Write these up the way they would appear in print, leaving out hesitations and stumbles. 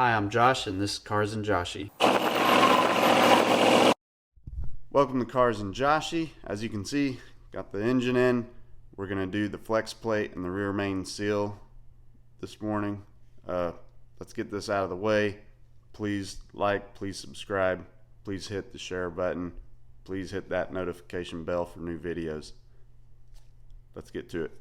Hi, I'm Josh, and this is Cars and Joshy. Welcome to Cars and Joshy. As you can see, got the engine in. We're going to do the flex plate and the rear main seal this morning. Let's get this out of the way. Please like, please subscribe, please hit the share button. Please hit that notification bell for new videos. Let's get to it.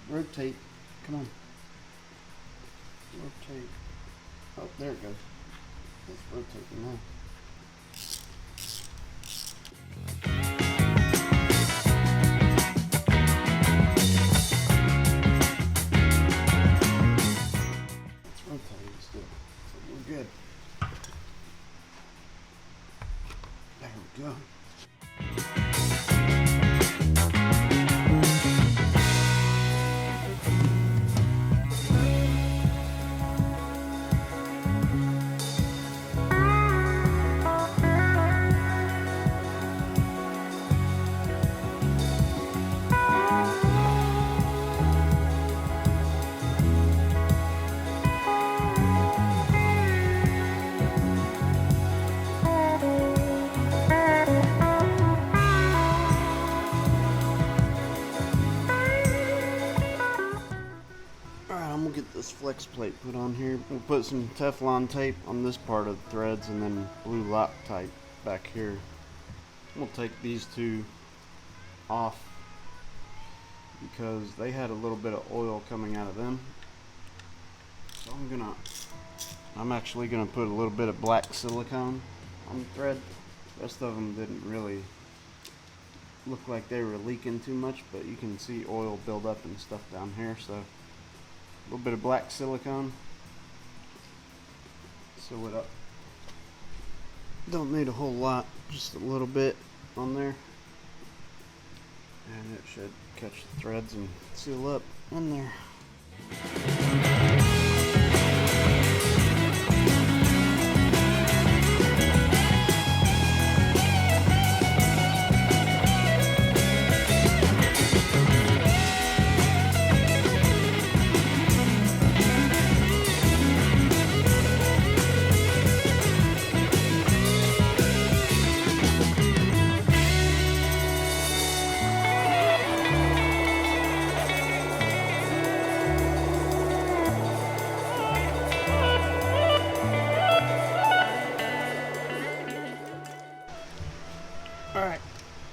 Rotate. Come on. Rotate. Oh, there it goes. Let's rotate it now. It's rotating still. So we're good. There we go. I'm gonna get this flex plate put on here. We'll put some Teflon tape on this part of the threads and then blue Loctite back here. We'll take these two off because they had a little bit of oil coming out of them. So I'm actually gonna put a little bit of black silicone on the thread. The rest of them didn't really look like they were leaking too much, but you can see oil build up and stuff down here. So a little bit of black silicone, sew it up. Don't need a whole lot, just a little bit on there, and it should catch the threads and seal up in there.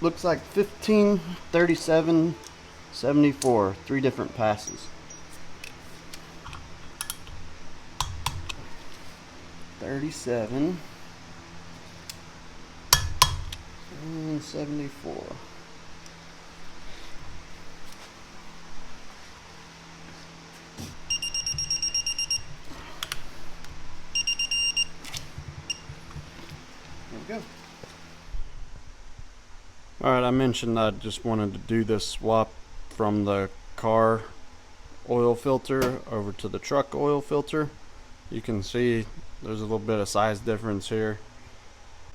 looks like 15, 37, 74. 3 different passes. 37 and 74. There we go. Alright, I mentioned I just wanted to do this swap from the car oil filter over to the truck oil filter. You can see there's a little bit of size difference here.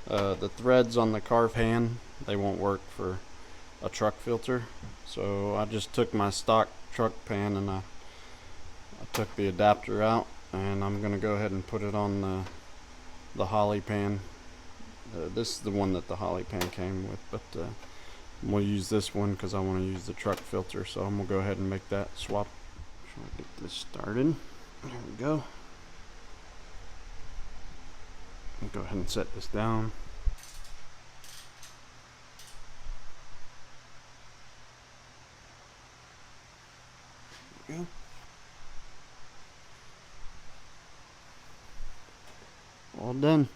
The threads on the car pan, they won't work for a truck filter. So I just took my stock truck pan and I took the adapter out, and I'm going to go ahead and put it on the Holly pan. This is the one that the Holly pan came with, but I'm going to use this one because I want to use the truck filter. So I'm going to go ahead and make that swap. Try to get this started. There we go. I'll go ahead and set this down. There we go. All done.